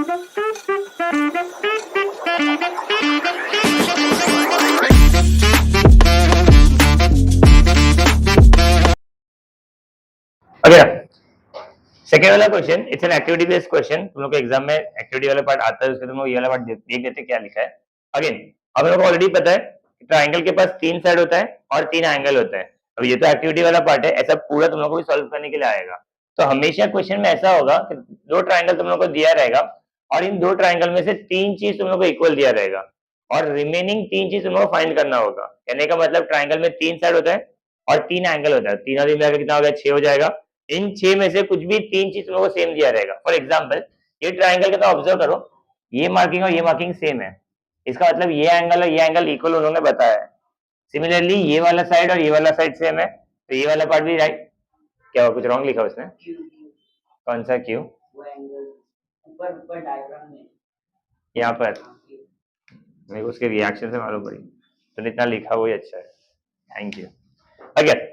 Second वाला question, it's an activity based question. तुम लोग को एग्जाम में एक्टिविटी वाला पार्ट आता है, उसके तुम लोग ये वाला पार्ट देख लेते क्या लिखा है। अगेन हम लोग को ऑलरेडी पता है ट्राइंगल के पास 3 साइड होता है और 3 एंगल होता है। अब ये तो एक्टिविटी वाला पार्ट है, ऐसा पूरा तुम लोग को भी सॉल्व करने के लिए आएगा। तो हमेशा क्वेश्चन में ऐसा होगा कि 2 ट्राइंगल तुम लोग को दिया रहेगा और इन 2 ट्राइंगल में से 3 चीज तुम लोग को इक्वल दिया रहेगा और रिमेनिंग 3 चीज तुम लोग को फाइंड करना होगा। कहने का मतलब ट्राइंगल में 3 साइड होता है और 3 एंगल होता है, 3 और 3 मिलाकर कितना हो गया, 6 हो जाएगा। इन 6 में से कुछ भी 3 चीज तुम लोग को सेम दिया रहेगा। फॉर एग्जाम्पल ये ट्राइंगल का तो ऑब्जर्व करो, ये मार्किंग और ये मार्किंग सेम है, इसका मतलब ये एंगल और ये एंगल इक्वल उन्होंने बताया है। सिमिलरली ये वाला साइड और ये वाला साइड सेम है, तो ये वाला पार्ट भी राइट। क्या हुआ, कुछ रॉन्ग लिखा उसने? कौन सा क्यू? यहाँ पर मेरे को उसके रिएक्शन से मालूम पड़ी, तो इतना लिखा वही अच्छा है, थैंक यू। अगर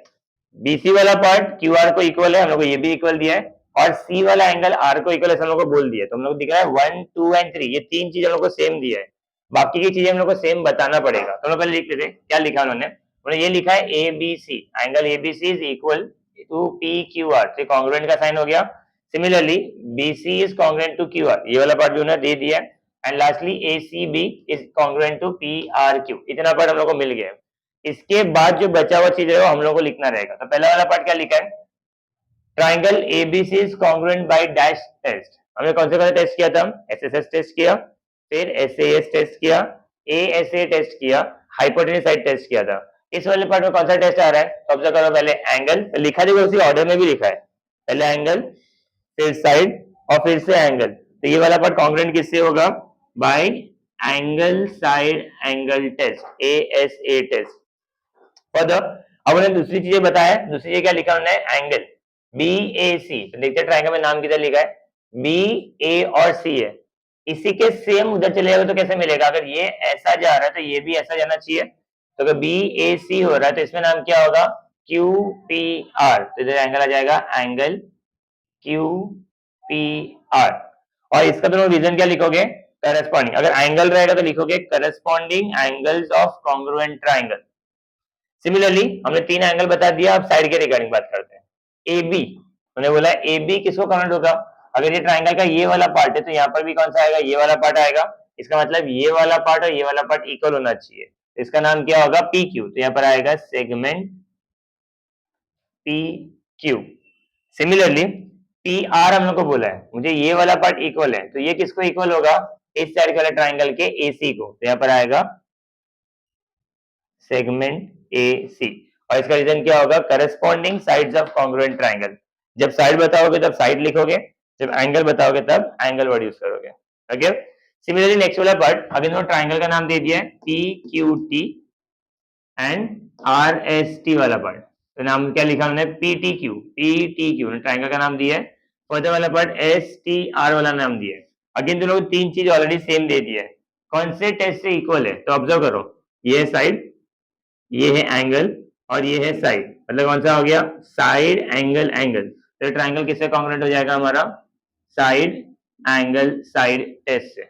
बीसी वाला पार्ट क्यू आर को इक्वल है, हम लोग को ये भी इक्वल दिया है, और सी वाला एंगल आर को इक्वल है, हम लोग को बोल दिया है। तो हम लोग को दिख रहा है 1, 2 एंड 3, ये 3 चीज हम लोग को सेम दिया है। बाकी की चीजें हम लोग को सेम बताना पड़ेगा। तो हम लोग पहले लिख लेते हैं क्या लिखा उन्होंने। उन्होंने ये लिखा है A B C, angle A B C is equal to P Q R, तो कॉन्ग्रुएंट का साइन हो गया। Similarly B C is congruent to Q R, ये वाला पार्ट भी उन्होंने दे दिया है। And lastly A C B is congruent to P R Q, इतना पार्ट हम लोग को मिल गया है। इसके बाद जो बचा हुआ चीज है वो हम लोग को लिखना रहेगा। तो पहला वाला पार्ट क्या लिखा है, triangle ABC is congruent by dash test. हमने कौन से टेस्ट किया था, एसएसएस टेस्ट किया, फिर एसएएस टेस्ट किया, एएसए टेस्ट किया, हाइपोटेन्यूज साइड टेस्ट किया था। इस वाले पार्ट में कौन सा टेस्ट आ रहा है, तो ऑब्जर्व करो पहले एंगल तो लिखा देखो, उसी ऑर्डर में भी लिखा है, पहले एंगल फिर साइड और फिर से एंगल। तो ये वाला पार्ट कॉन्ग्रुएंट किससे होगा, by angle side angle test, ASA test. अब उन्होंने दूसरी चीजें बताया, दूसरी चीज क्या लिखा उन्होंने, एंगल बी ए सी। तो देखते हैं ट्राइंगल में नाम किधर लिखा है, बी ए और सी है, इसी के सेम उधर चले जाओगे तो कैसे मिलेगा, अगर ये ऐसा जा रहा है तो ये भी ऐसा जाना चाहिए। तो अगर बी ए सी हो रहा है तो इसमें नाम क्या होगा, क्यू पी आर। तो इधर एंगल आ जाएगा, एंगल क्यू पी आर। और इसका दोनों रीजन क्या लिखोगे, करस्पॉन्डिंग। अगर एंगल रहेगा तो लिखोगे corresponding angles of congruent triangle. Similarly हमने 3 एंगल बता दिया, अब साइड के रिगार्डिंग बात करते हैं। ए बी, उन्होंने बोला ए बी किसको कनेक्ट होगा, अगर ये ट्राइंगल का ये वाला पार्ट है तो यहाँ पर भी कौन सा आएगा, ये वाला पार्ट आएगा। इसका मतलब ये वाला पार्ट और ये वाला पार्ट इक्वल होना चाहिए, इसका नाम क्या होगा, पी क्यू। तो यहाँ पर आएगा segment P Q. Similarly P R हम लोग को बोला है, मुझे ये वाला पार्ट इक्वल है, तो ये किसको इक्वल होगा, इस साइड वाले ट्राइंगल के ए सी को। तो यहाँ पर आएगा सेगमेंट ए सी। और इसका रीजन क्या होगा, corresponding sides of congruent triangle. जब साइड बताओगे तब साइड लिखोगे, जब एंगल बताओगे तब एंगल वर्ड यूज करोगे। ओके। सिमिलरली नेक्स्ट वाला पार्ट, अभी इन्होंने ट्राइंगल का नाम दे दिया है P Q T and R S T वाला पार्ट। तो नाम क्या लिखा हमने, पी टी क्यू ट्राइंगल का नाम दिया है। फर्दर वाला पार्ट एस टी आर वाला नाम दिया है। अगेन तुम लोग 3 चीज ऑलरेडी सेम दे दिया है, कौन से टेस्ट से इक्वल है, तो ऑब्जर्व करो, ये साइड, ये है एंगल और ये है साइड, मतलब कौन सा हो गया, साइड एंगल एंगल। तो ट्राइंगल किससे कॉन्ग्रुएंट हो जाएगा हमारा, साइड एंगल साइड टेस्ट से।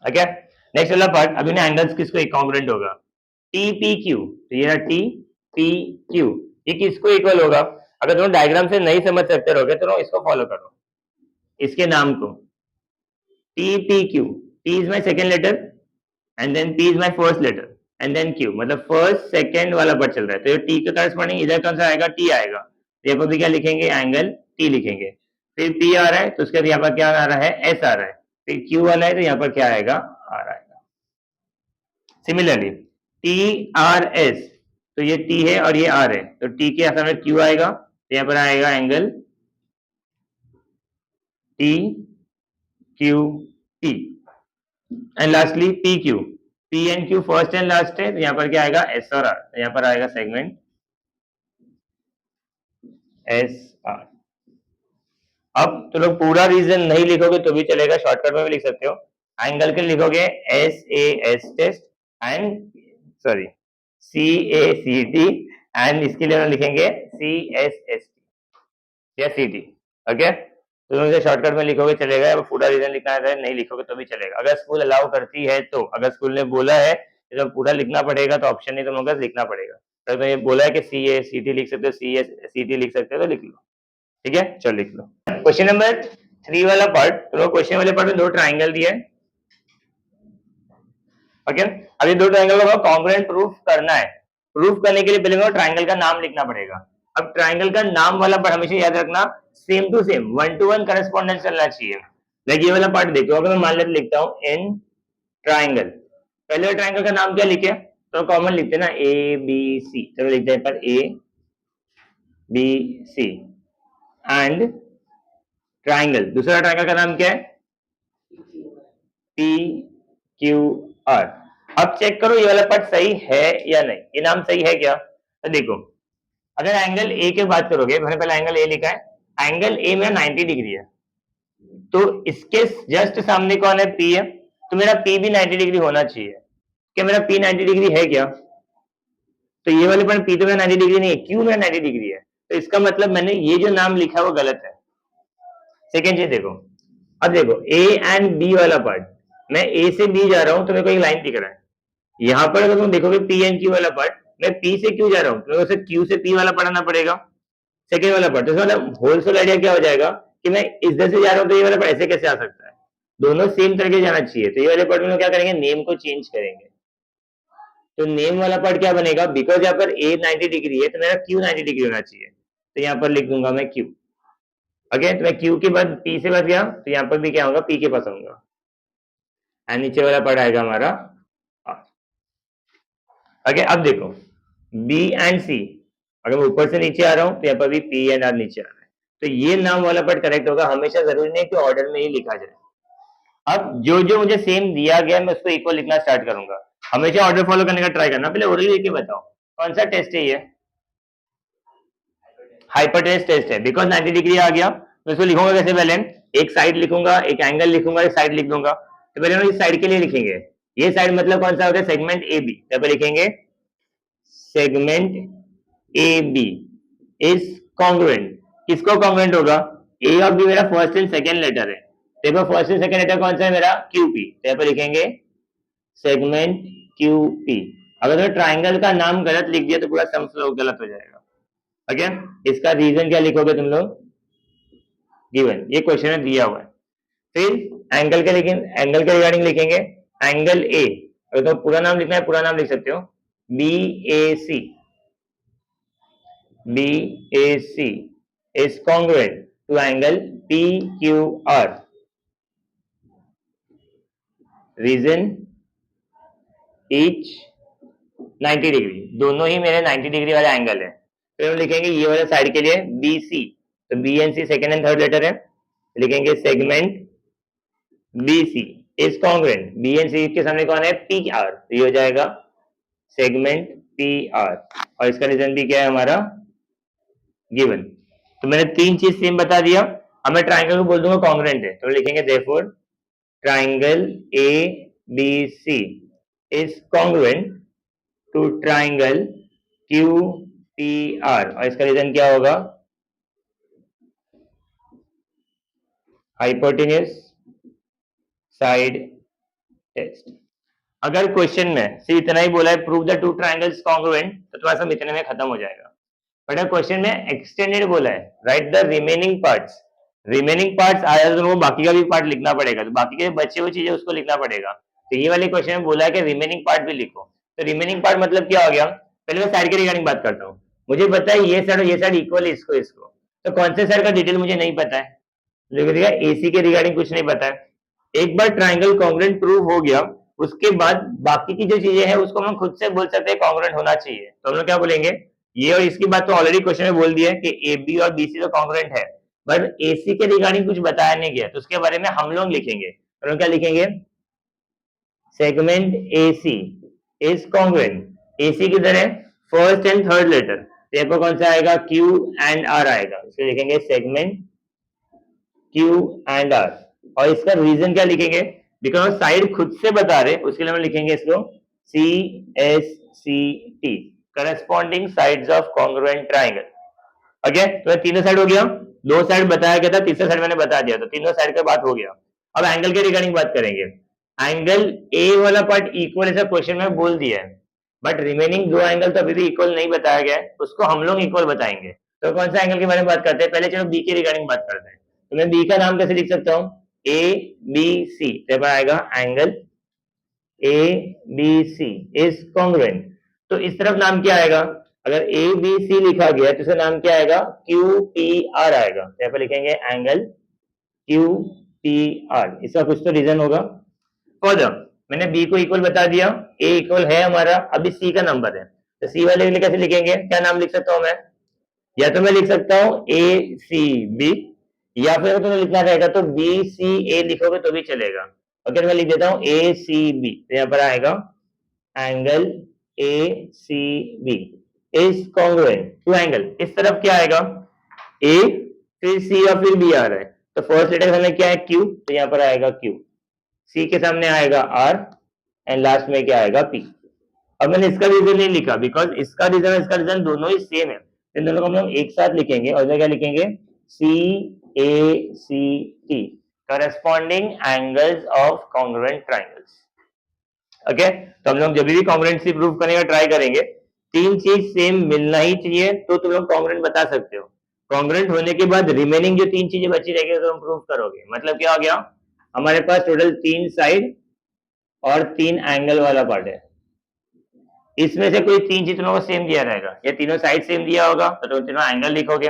ओके। नेक्स्ट वाला पार्ट, अभी ना एंगल्स किसको कॉन्ग्रुएंट होगा, टी पी क्यू। तो ये टी पी क्यू, ये किसको इक्वल होगा, अगर तुम डायग्राम से नहीं समझ सकते रहोगे तो इसको फॉलो करो, इसके नाम को T P Q, T is my second letter and then P is my first letter and then Q, मतलब फर्स्ट सेकंड वाला पार्ट चल रहा है। तो ये टी का करस्पॉन्डिंग इधर कौन सा आएगा, टी आएगा। तो यहाँ पर भी क्या लिखेंगे, एंगल टी लिखेंगे। फिर पी आ रहा है तो उसके बाद यहाँ पर क्या आ रहा है, एस आ रहा है। फिर क्यू वाला है तो यहाँ पर क्या आएगा, आर आएगा। सिमिलरली टी आर एस, तो ये टी है और ये आर है, तो टी के आसार में क्यू आएगा, तो यहाँ पर आएगा angle T Q T. And lastly P Q, P and Q first and last है, तो यहाँ पर क्या आएगा, एस और आर। तो यहाँ पर आएगा सेगमेंट एस आर। अब तो लोग पूरा रीजन नहीं लिखोगे तो भी चलेगा, शॉर्टकट में भी लिख सकते हो। एंगल के लिखोगे S A S test and sorry C A C T, and इसके लिए लिखेंगे सी एस एस टी या सी टी। ओके। तो तुम इसे शॉर्टकट में लिखोगे चलेगा, या पूरा रीजन लिखना है नहीं लिखोगे तो भी चलेगा। अगर स्कूल अलाउ करती है तो, अगर स्कूल ने बोला है तो पूरा लिखना पड़ेगा, तो ऑप्शन नहीं तुम लोग लिखना पड़ेगा। अगर तो ये बोला है कि सी ए सी टी लिख सकते हो, सी एस सी टी लिख सकते हो तो लिख लो, ठीक है। चलो लिख लो। क्वेश्चन नंबर 3 वाला पार्ट, तो क्वेश्चन वाले पार्ट में 2 ट्राइंगल दिया है, ओके। अब ये 2 ट्राइंगल का कॉन्ग्रुएंट प्रूफ करना है। प्रूफ करने के लिए पहले ट्राइंगल का नाम लिखना पड़ेगा। अब ट्राइंगल का नाम वाला पार्ट हमेशा याद रखना, same to same 1 to 1 correspondence चलना चाहिए। लाइक ये वाला पार्ट देखो, अगर मैं मान लेते लिखता हूं इन ट्राइंगल, पहले ट्राइंगल का नाम क्या लिखे, तो कॉमन लिखते हैं ना ए बी सी, चलो लिखते हैं पर A B C and triangle, दूसरा ट्राइंगल का नाम क्या है, पी क्यू आर। अब चेक करो ये वाला पार्ट सही है या नहीं, ये नाम सही है क्या। तो देखो अगर एंगल ए की बात करोगे, मैंने पहले एंगल ए लिखा है, एंगल ए में 90 डिग्री है, तो इसके जस्ट सामने कौन है, पी है, तो मेरा पी भी 90 डिग्री होना चाहिए। क्या मेरा पी 90 डिग्री है क्या, तो ये वाले पॉइंट पी तो मेरा 90 डिग्री नहीं है, क्यू मेरा 90 डिग्री है, तो इसका मतलब मैंने ये जो नाम लिखा है वो गलत है। सेकेंड चीज देखो, अब देखो ए एंड बी वाला पार्ट, मैं ए से बी जा रहा हूं तो मेरे को एक लाइन दिख रहा है, यहां पर अगर तुम देखोगे पी एंड क्यू वाला पार्ट, मैं पी से क्यू जा रहा हूं तो मेरे को क्यू से पी वाला पढ़ना पड़ेगा, सेकेंड वाला पार्ट। तो मतलब होलसेल आइडिया क्या हो जाएगा कि मैं इधर से जा रहा हूं तो ये वाला पार्ट ऐसे कैसे आ सकता है, दोनों सेम तरह के जाना चाहिए। तो ये वाले पार्ट में क्या करेंगे, नेम को चेंज करेंगे, तो नेम वाला पार्ट क्या बनेगा, बिकॉज यहाँ पर ए 90 डिग्री है तो मेरा क्यू 90 डिग्री होना चाहिए, तो यहाँ पर लिख दूंगा मैं क्यू। ओके, तो मैं क्यू के बाद पी से बच गया, तो यहाँ पर भी क्या होगा, पी के पास आऊंगा, एंड नीचे वाला पार्ट आएगा हमारा आर। ओके, अब देखो बी एंड सी, अगर मैं ऊपर से नीचे आ रहा हूं तो यहाँ पर भी पी एंड आर नीचे आ रहा है, तो ये नाम वाला पार्ट करेक्ट होगा। हमेशा जरूरी नहीं कि ऑर्डर में ही लिखा जाए। अब जो जो मुझे सेम दिया गया मैं उसको इक्वल लिखना स्टार्ट करूंगा। हमेशा ऑर्डर फॉलो करने का ट्राई करना। पहले ओरली लिख के बताओ कौन सा टेस्ट है ये, हाइपोटेनस टेस्ट है, बिकॉज 90 डिग्री आ गया तो इसको लिखूंगा कैसे, पहले एक साइड लिखूंगा, एक एंगल लिखूंगा, एक साइड लिख दूंगा। तो पहले हम इस साइड के लिए लिखेंगे, ये साइड मतलब कौन सा होता है, सेगमेंट ए बी, यहाँ पे लिखेंगे segment A B is congruent. किसको कॉन्ग्रुएंट होगा, ए और बी मेरा फर्स्ट एंड सेकंड लेटर है, देखो फर्स्ट एंड सेकंड लेटर कौन सा है मेरा, क्यू पी, तो यहाँ पे लिखेंगे सेगमेंट क्यू पी। अगर तो ट्राइंगल का नाम गलत लिख दिया तो पूरा सम फ्लो गलत हो जाएगा। ओके, इसका रीजन क्या लिखोगे तुम लोग, गिवन, ये क्वेश्चन में दिया हुआ है। फिर एंगल के एंगल के रिगार्डिंग लिखेंगे एंगल ए, अगर तो पूरा नाम लिखना है पूरा नाम लिख सकते हो, B A C, B A C is congruent to angle P Q R. Reason each 90 degree, दोनों ही मेरे 90 डिग्री वाला एंगल है। फिर हम लिखेंगे ये वाले साइड के लिए बी सी, तो B and C second and third letter है, लिखेंगे segment B C is congruent, B and C के सामने कौन है, पी आर, तो ये हो जाएगा सेगमेंट पी आर, और इसका रीजन भी क्या है हमारा, गिवन। तो मैंने 3 चीज सेम बता दिया। अब मैं ट्राइंगल को बोल दूंगा कॉन्ग्रुएंट है, तो लिखेंगे therefore triangle A B C is congruent to triangle Q P R, और इसका रीजन क्या होगा, हाइपोटेन्यूज साइड टेस्ट। अगर क्वेश्चन में सिर्फ इतना ही बोला है prove the two triangles congruent, तो तुम्हारा सब इतने में खत्म हो जाएगा। बट अगर क्वेश्चन में एक्सटेंडेड बोला है right the remaining parts, remaining parts आया तो तुमको बाकी का भी पार्ट लिखना पड़ेगा, तो बाकी के बचे हुए चीजें उसको लिखना पड़ेगा। तो ये वाले क्वेश्चन में बोला है कि रिमेनिंग पार्ट भी लिखो, तो रिमेनिंग पार्ट मतलब क्या हो गया, पहले मैं साइड के रिगार्डिंग बात करता हूँ। मुझे पता है ये साइड और ये साइड इक्वल है इसको इसको, तो कौन से साइड का डिटेल मुझे नहीं पता है, देखिएगा एसी के रिगार्डिंग कुछ नहीं पता है। एक बार ट्राइंगल कॉन्ग्रुएंट प्रूव हो गया, उसके बाद बाकी की जो चीजें हैं उसको हम खुद से बोल सकते हैं कॉन्ग्रुएंट होना चाहिए। तो हम लोग क्या बोलेंगे, ये और इसकी बात तो ऑलरेडी क्वेश्चन में बोल दिया है कि ए बी और बी सी तो कॉन्ग्रुएंट है, बट एसी के रिगार्डिंग कुछ बताया नहीं गया, तो उसके बारे में हम लोग लिखेंगे। तो हम क्या लिखेंगे, segment AC is congruent, AC किधर है, फर्स्ट एंड थर्ड लेटर, तो यहाँ पर कौन सा आएगा, क्यू एंड आर आएगा, इसको लिखेंगे सेगमेंट क्यू एंड आर। और इसका रीजन क्या लिखेंगे, बिकॉज साइड खुद से बता रहे, उसके लिए हम लिखेंगे इसको C S C T, corresponding sides of congruent triangle. Okay, तो तीनों साइड हो गया। दो साइड बताया गया था, तीसरा साइड मैंने बता दिया, तो तीनों साइड का बात हो गया। अब एंगल के रिगार्डिंग बात करेंगे। एंगल ए वाला पार्ट इक्वल ऐसा क्वेश्चन में बोल दिया है, बट रिमेनिंग दो एंगल तो अभी भी इक्वल नहीं बताया गया है, उसको हम लोग इक्वल बताएंगे। तो कौन सा एंगल के बारे में बात करते हैं? पहले चलो बी के रिगार्डिंग बात करते हैं। तो मैं बी का नाम कैसे लिख सकता हूँ? ए बी सी, तो आएगा angle A B C is congruent. तो इस तरफ नाम क्या आएगा? अगर ए बी सी लिखा गया तो इसका नाम क्या आएगा? क्यू पी आर आएगा। यहाँ पर लिखेंगे एंगल क्यू पी आर। इसका कुछ तो रीजन होगा। फर्दर मैंने बी को इक्वल बता दिया, ए इक्वल है हमारा, अभी सी का नंबर है, तो सी वाले के लिए कैसे लिखेंगे? क्या नाम लिख सकता हूं मैं? या तो मैं लिख सकता हूं ए सी बी, या फिर तुम्हें लिखना रहेगा तो बी सी ए लिखोगे तो भी चलेगा। अगर मैं लिख देता हूं ए सी बी, तो यहाँ पर आएगा angle A C B is congruent to angle. इस तरफ क्या आएगा? ए फिर सी और फिर बी आ रहा है, तो फर्स्ट लेटर सामने क्या है? क्यू, तो यहाँ पर आएगा क्यू। सी के सामने आएगा आर, एंड लास्ट में क्या आएगा? पी। अब मैंने इसका रीजन नहीं लिखा बिकॉज इसका रीजन और इसका रीजन दोनों ही सेम है, इन दोनों को हम लोग एक साथ लिखेंगे और क्या लिखेंगे? C A C T, corresponding angles of congruent triangles. Okay, तो हम लोग जब भी कॉन्ग्रुएंसी प्रूव करने का ट्राई करेंगे, तीन चीज सेम मिलना ही चाहिए तो तुम लोग कॉन्ग्रुएंट बता सकते हो। कॉन्ग्रुएंट होने के बाद रिमेनिंग जो तीन चीजें बची रहेगी तो तुम प्रूव करोगे। मतलब क्या हो गया? हमारे पास टोटल तीन साइड और तीन एंगल वाला पार्ट है, इसमें से कोई तीन चीज तुम लोगों को सेम दिया रहेगा, या तीनों साइड सेम दिया होगा तो तुम तीनों एंगल लिखोगे,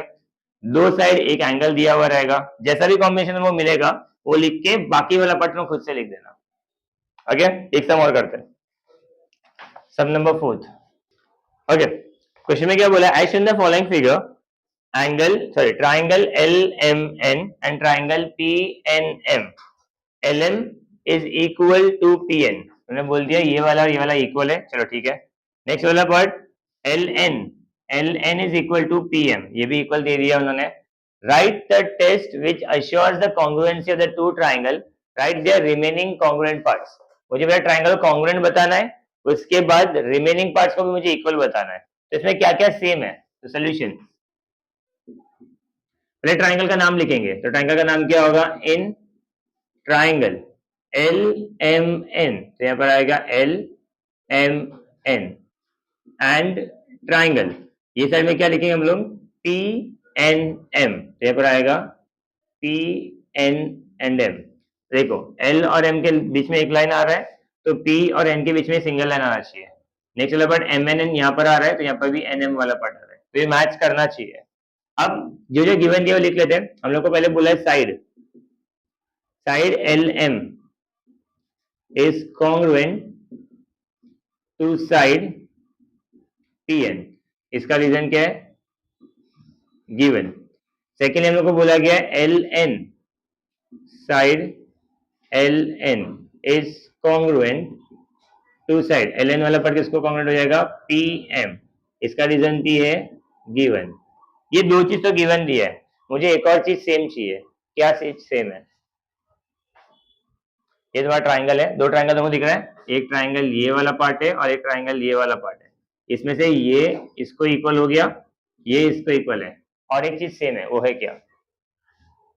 दो साइड एक एंगल दिया हुआ रहेगा, जैसा भी कॉम्बिनेशन वो मिलेगा वो लिख के बाकी वाला पार्ट तुम खुद से लिख देना। ओके, एक सम और करते हैं, सम नंबर 4। ओके, क्वेश्चन में क्या बोला? As in the following figure triangle L M N and triangle P N M, L M is equal to P N. उन्होंने बोल दिया ये वाला और ये वाला इक्वल है, चलो ठीक है। नेक्स्ट वाला part L N is equal to P M, ये भी इक्वल दे दिया उन्होंने। Write the test which assures the congruency of the two triangle, write their remaining congruent parts. मुझे मेरा ट्राइंगल कॉन्ग्रुएंट बताना है, उसके बाद रिमेनिंग पार्ट्स को भी मुझे इक्वल बताना है। तो इसमें क्या क्या सेम है? तो सोल्यूशन, पहले ट्राइंगल का नाम लिखेंगे, तो ट्राइंगल का नाम क्या होगा? In triangle L M N, तो यहां पर आएगा L M N, and triangle ये साइड में क्या लिखेंगे हम लोग? पी एन एम, तो यहां पर आएगा पी एन एंड एम। देखो एल और एम के बीच में एक लाइन आ रहा है, तो पी और एन के बीच में सिंगल लाइन आना चाहिए। नेक्स्ट वाला पार्ट एम एन एन यहाँ पर आ रहा है, तो यहाँ पर भी एन एम वाला पार्ट आ रहा है, तो ये मैच करना चाहिए। अब जो जो गिवन दिया वो लिख लेते हैं। हम लोग को पहले बोला है side L M is congruent to side pn। इसका रीजन क्या है? गिवन। सेकेंड हम लोग को बोला गया L N, side L N is congruent to side, L N वाला पार्ट किसको कॉन्ग्रुएंट हो जाएगा? P M. इसका रीजन भी है गिवन। ये दो चीज तो गिवन दिया है, मुझे एक और चीज सेम चाहिए। क्या चीज सेम है? ये तुम्हारा ट्राइंगल है, दो ट्राइंगल तुमको दिख रहा है, एक ट्राइंगल ये वाला पार्ट है और एक ट्राइंगल ये वाला पार्ट है। इसमें से ये इसको इक्वल हो गया, ये इसको इक्वल है, और एक चीज सेम है, वो है क्या?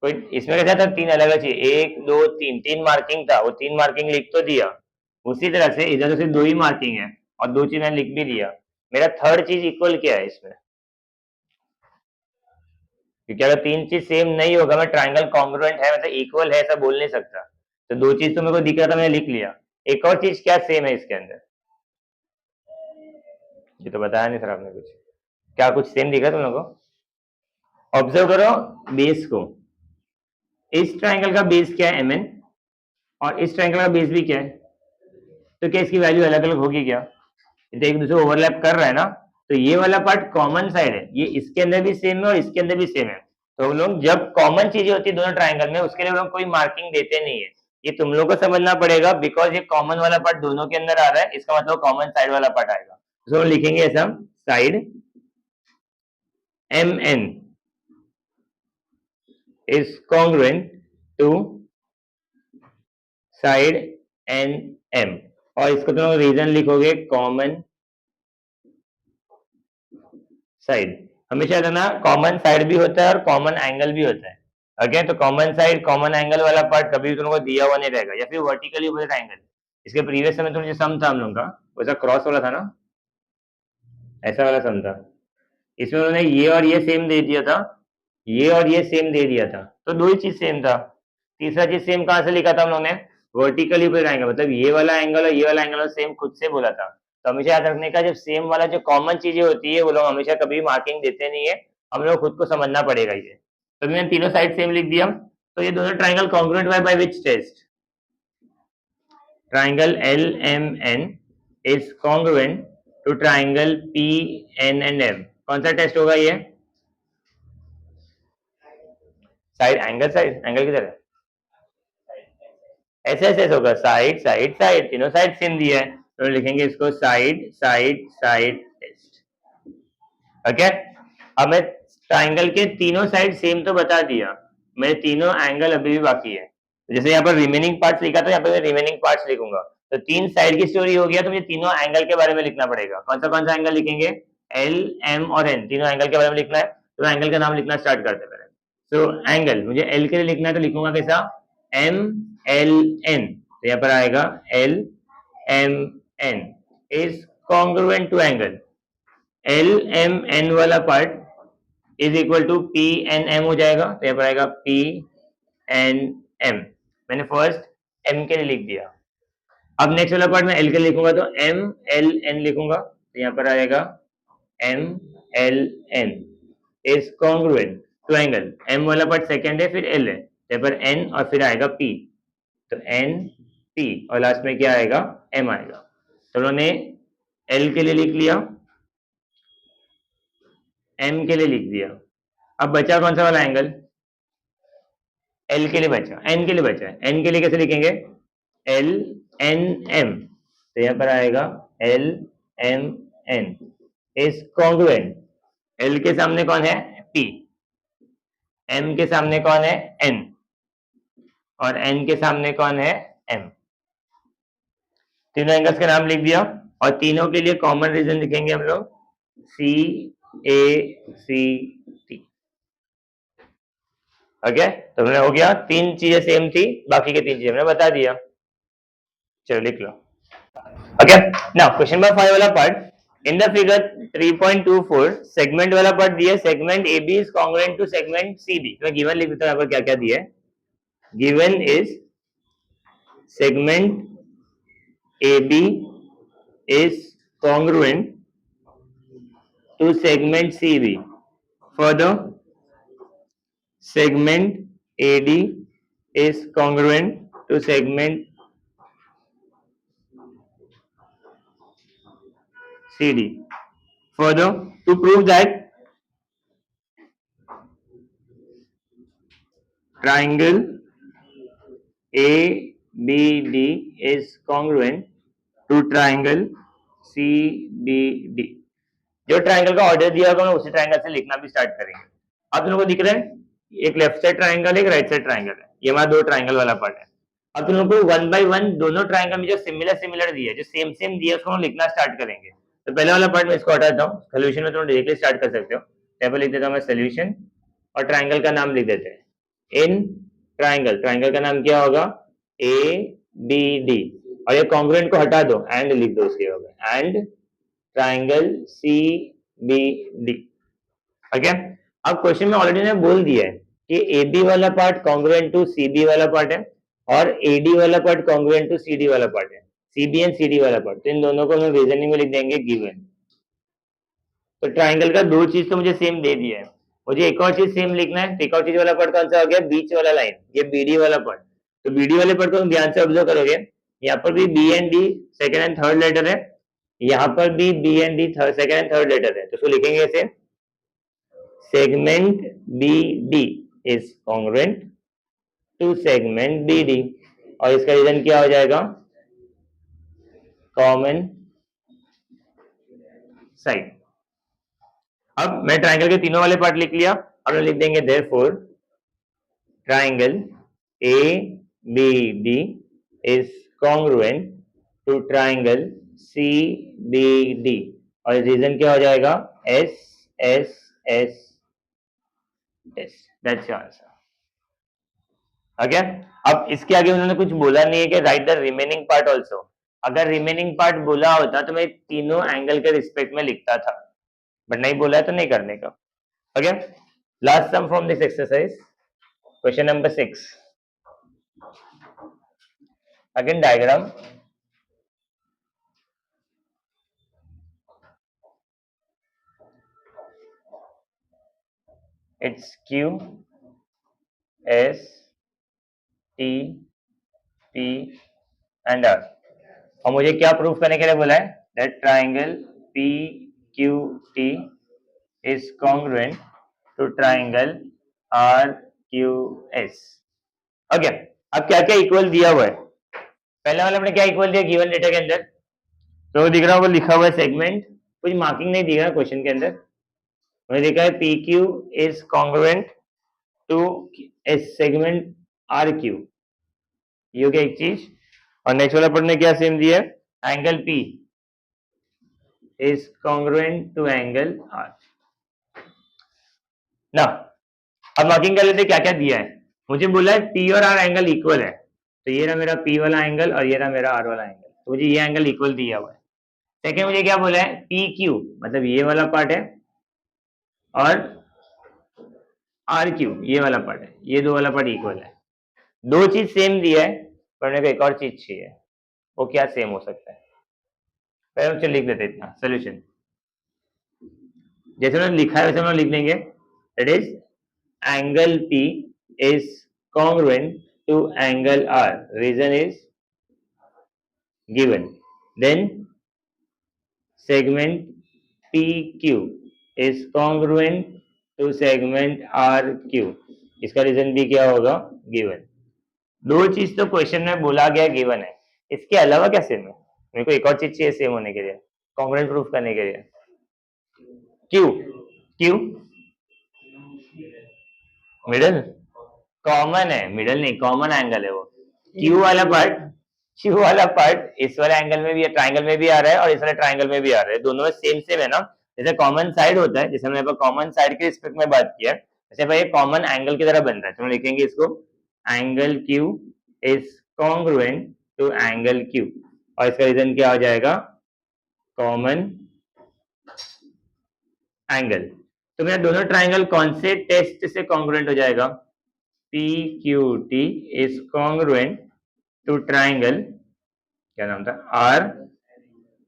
कोई इसमें कैसा था? तीन अलग अलग चीज, एक दो तीन, तीन मार्किंग था, वो तीन मार्किंग लिख तो दिया। उसी तरह से इधर से दो ही मार्किंग है और दो चीज मैंने लिख भी दिया। मेरा थर्ड चीज इक्वल क्या है इसमें? क्योंकि अगर तीन चीज सेम नहीं होगा, मैं ट्राइंगल कॉन्ग्रुएंट है मतलब इक्वल है ऐसा बोल नहीं सकता। तो दो चीज तो मेरे को दिख रहा था, मैंने लिख लिया। एक और चीज क्या सेम है इसके अंदर? ये तो बताया नहीं सर आपने कुछ। क्या कुछ सेम दिख रहा है तुम लोगों को? ऑब्जर्व करो बेस को। इस ट्राइंगल का बेस क्या है? mn, और इस ट्राइंगल का बेस भी क्या है? तो क्या इसकी वैल्यू अलग अलग होगी क्या? तो एक दूसरे ओवरलैप कर रहा है ना, तो ये वाला पार्ट कॉमन साइड है, ये इसके अंदर भी सेम है और इसके अंदर भी सेम है। तो हम लोग जब कॉमन चीजें होती है दोनों ट्राइंगल में, उसके लिए हम लोग कोई मार्किंग देते नहीं है। ये तुम लोग को समझना पड़ेगा, बिकॉज ये कॉमन वाला पार्ट दोनों के अंदर आ रहा है, इसका मतलब कॉमन साइड वाला पार्ट आएगा। तो हम लिखेंगे ऐसा, side mn is congruent to side nm, और इसको तुम रीजन लिखोगे कॉमन साइड। हमेशा याद रखना कॉमन साइड भी होता है और कॉमन एंगल भी होता है। ओके, तो कॉमन साइड कॉमन एंगल वाला पार्ट कभी भी तुमको दिया हुआ नहीं रहेगा, या फिर वर्टिकली अपोजिट एंगल। इसके प्रीवियस समय तो जो सम था हम लोग का वैसा क्रॉस वाला था ना, ऐसा वाला सम था। इसमें उन्होंने ये और ये सेम दे दिया था, ये और ये सेम दे दिया था, तो दो ही चीज सेम था। तीसरा चीज सेम कहाँ से लिखा था हम लोग ने, वर्टिकली अपोजिट एंगल, मतलब ये वाला एंगल और ये वाला एंगल सेम खुद से बोला था। तो हमेशा याद रखने का, जब सेम वाला जो कॉमन चीजें होती है वो लोग हमेशा कभी मार्किंग देते नहीं है, हम लोग खुद को समझना पड़ेगा ये। तो मैंने तीनों साइड सेम लिख दिया, तो ये दोनों triangle congruent by which test, triangle L M N is congruent to triangle P N and M. कौन सा टेस्ट होगा ये, साइड एंगल, साइड एंगल किधर है, ऐसे ऐसे होगा, साइड साइड साइड, तीनों साइड सेम दिया है तो लिखेंगे इसको side side side test. Okay, अब मैं ट्राइंगल के तीनों साइड सेम तो बता दिया, मेरे तीनों एंगल अभी भी बाकी है। जैसे यहाँ पर रिमेनिंग पार्ट्स लिखा था, यहाँ पर मैं रिमेनिंग पार्ट्स लिखूंगा। तो तीन साइड की स्टोरी हो गया, तो मुझे तीनों एंगल के बारे में लिखना पड़ेगा। कौन सा एंगल लिखेंगे, एल एम और एन, तीनों एंगल के बारे में लिखना है। तो एंगल का नाम लिखना स्टार्ट करते हैं। तो एंगल मुझे एल के लिए लिखना है, तो लिखूंगा कैसा, एम एल एन, तो यहाँ पर आएगा L M N is congruent to angle L M N वाला part is equal to P N M हो जाएगा, तो यहाँ पर आएगा पी एन एम। मैंने फर्स्ट एम के लिए लिख दिया। अब नेक्स्ट वाला पार्ट मैं एल के लिए लिखूंगा, तो एम एल एन लिखूंगा, तो यहाँ पर आएगा M L N is congruent to angle, M वाला पार्ट सेकेंड है, फिर एल है, यहाँ पर एन और फिर आएगा पी, तो एन पी और लास्ट में क्या आएगा, एम आएगा। तो उन्होंने एल के लिए लिख लिया, एम के लिए लिख दिया। अब बचा कौन सा वाला एंगल, एल के लिए बचा, एन के लिए बचा है। एन के लिए कैसे लिखेंगे, एल एन एम, तो यहाँ पर आएगा L M N is congruent, L के सामने कौन है, पी, एम के सामने कौन है, एन, और एन के सामने कौन है, एम। तीनों एंगल्स का नाम लिख दिया, और तीनों के लिए कॉमन रीजन लिखेंगे हम लोग, सी ए सी टी। ओके, तो हमने हो गया, तीन चीजें सेम थी, बाकी के तीन चीजें हमने बता दिया। चलो लिख लो। ओके, नाउ क्वेश्चन नंबर 5 वाला part, in the figure 3.24 segment वाला पार्ट दिया, segment A B is congruent to segment C B. तो गिवन लिख देता हूं, यहाँ पर क्या क्या दिया है। Given is segment A B is congruent to segment CB. Further, segment AD is congruent to segment CD. Further, to prove that triangle ABD is congruent to triangle CBD. जो ट्राइंगल का ऑर्डर दिया होगा उसी triangle से लिखना भी start करेंगे। अब तुम लोगों को दिख रहा है एक लेफ्ट साइड ट्राइंगल एक राइट साइड ट्राइंगल है, ये हमारा दो ट्राइंगल वाला पार्ट है। अब तुम लोगों को वन बाय वन दोनों ट्राइंगल में जो सिमिलर दिया है, जो सेम सेम दिया है, उसको हम लिखना स्टार्ट करेंगे। तो पहले वाला पार्ट में इसको हटाता हूँ, सोल्यूशन में तुम डायरेक्टली स्टार्ट कर सकते हो। यहाँ पर लिख देता हूँ मैं सोल्यूशन, और ट्राइंगल का नाम लिख देते हैं। इन ट्राइंगल, ट्राइंगल का नाम क्या होगा, ए बी डी, और ये कॉन्ग्रुएंट को हटा दो, एंड लिख दो उसके होगा, and triangle C B D. Okay, अब क्वेश्चन में ऑलरेडी ने बोल दिया है कि ए बी वाला part congruent to C B वाला पार्ट है, और ए डी वाला part congruent to C D वाला पार्ट है, C B and C D वाला पार्ट। तो इन दोनों को हम रीजनिंग में लिख देंगे गिवन। तो ट्राइंगल का दो चीज तो मुझे सेम दे दिया है, मुझे एक और चीज सेम लिखना है। एक और चीज वाला पार्ट कौन सा हो गया, बीच वाला लाइन, ये बीडी वाला पार्ट। तो बीडी वाले पार्ट को तुम ध्यान से ऑब्जर्व करोगे, यहाँ पर भी B and D second and third letter है, यहाँ पर भी B and D second and third letter है। तो उसको लिखेंगे ऐसे, segment B D is congruent to segment B D, और इसका रीजन क्या हो जाएगा, कॉमन साइड। अब मैं ट्राइंगल के तीनों वाले पार्ट लिख लिया, अब हम लिख देंगे therefore triangle A B D is congruent to triangle C B D, और रीजन क्या हो जाएगा, S S S test, that's your answer. Okay, अब इसके आगे उन्होंने कुछ बोला नहीं है कि write the remaining part also. अगर रिमेनिंग पार्ट बोला होता तो मैं तीनों एंगल के रिस्पेक्ट में लिखता था, बट नहीं बोला है तो नहीं करने का। Okay, last sum from this exercise, question number 6। Again diagram, it's Q S T P and R, और मुझे क्या प्रूफ करने के लिए बोला है, that triangle PQT is congruent to triangle RQS। Okay, अब क्या क्या इक्वल दिया हुआ है, पहले वाले हमने क्या इक्वल दिया गिवन डेटा के अंदर, तो दिख रहा होगा लिखा हुआ है सेगमेंट, कुछ मार्किंग नहीं दिया क्वेश्चन के अंदर, मुझे देखा है PQ is congruent to segment RQ, ये हो गया एक चीज। और नेक्स्ट वाला पढ़ने क्या सेम दिया है, angle P is congruent to angle R ना। अब मार्किंग कर लेते क्या क्या दिया है, मुझे बोला है P और R एंगल इक्वल है, तो ये रहा मेरा P वाला एंगल और ये रहा मेरा R वाला एंगल, तो मुझे ये एंगल इक्वल दिया हुआ है। सेकेंड मुझे क्या बोला है, PQ मतलब ये वाला पार्ट है और RQ ये वाला पार्ट है, ये दो वाला पार्ट इक्वल है। दो चीज सेम दिया है, पर मेरे को एक और चीज चाहिए, वो क्या सेम हो सकता है, पहले हम चल लिख लेते इतना सोल्यूशन, जैसे उन्होंने लिखा है वैसे हम लोग लिख देंगे, that is angle P is congruent to angle R, reason is given, then segment PQ is congruent to segment RQ, इसका रीजन भी क्या होगा, गिवन। दो चीज तो क्वेश्चन में बोला गया गिवन है, इसके अलावा क्या सेम है, मेरे को एक और चीज चाहिए सेम होने के लिए, कॉन्ग्रुएंट प्रूफ करने के लिए। क्यू मिडल कॉमन है, मिडल नहीं कॉमन एंगल है वो, क्यू वाला पार्ट इस वाले एंगल में भी है, ट्राइंगल में भी आ रहा है और इस वाले ट्राइंगल में भी आ रहा है, दोनों में सेम सेम है ना। जैसे कॉमन साइड होता है, जैसे हमने कॉमन साइड के रिस्पेक्ट में बात किया, जैसे भाई कॉमन एंगल की तरह बन रहा है, तो हम लिखेंगे इसको angle Q is congruent to angle Q, और इसका रीजन क्या हो जाएगा, कॉमन एंगल। तो मेरा दोनों ट्राइंगल कौन से टेस्ट से कॉन्ग्रुएंट हो जाएगा, PQT is congruent to triangle, क्या नाम था,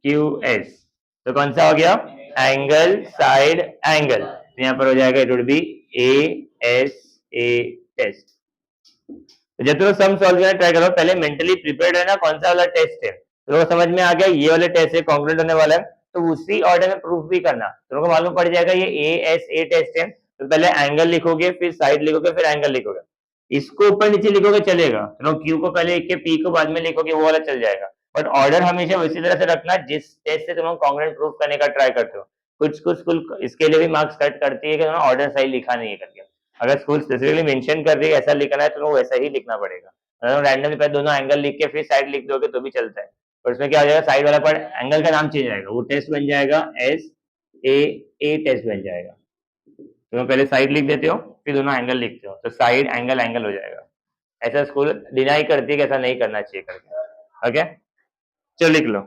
RQS, तो कौन सा हो गया, एंगल साइड एंगल, तो यहाँ पर हो जाएगा it would be ASA test. तो जब तुम सम सॉल्व करना ट्राई करो, पहले मेंटली प्रिपेयर्ड है ना कौन सा वाला टेस्ट है, तो समझ में आ गया ये वाले टेस्ट से कॉन्ग्रुएंट होने वाला है, तो उसी ऑर्डर में प्रूफ भी करना, तुमको मालूम पड़ जाएगा ये ASA टेस्ट है, तो पहले एंगल लिखोगे, फिर साइड लिखोगे, फिर एंगल लिखोगे, इसको ऊपर नीचे लिखोगे चलेगा, तो क्यू को पहले लिख के पी को बाद में लिखोगे, वो वाला चल जाएगा, बट ऑर्डर हमेशा उसी तरह से रखना जिस टेस्ट से तुम कॉन्ग्रुएंट प्रूफ करने का ट्राई करते हो। कुछ स्कूल इसके लिए भी मार्क्स कट करती है कि ऑर्डर सही लिखा नहीं है करके, अगर स्कूल स्पेसिफिकली मेंशन कर रही है ऐसा लिखना है तो वैसा ही लिखना पड़ेगा, अगर रैंडमली पहले दोनों एंगल लिख के फिर साइड लिख दोगे तो भी चलता है, और उसमें क्या हो जाएगा, साइड वाला पार्ट एंगल का नाम चेंज आएगा, वो टेस्ट बन जाएगा SAA टेस्ट बन जाएगा, तो पहले साइड लिख देते हो फिर दोनों एंगल लिखते हो, तो साइड एंगल एंगल हो जाएगा। ऐसा स्कूल डिनाई करती है कि ऐसा नहीं करना चाहिए करके। ओके, चलो लिख लो।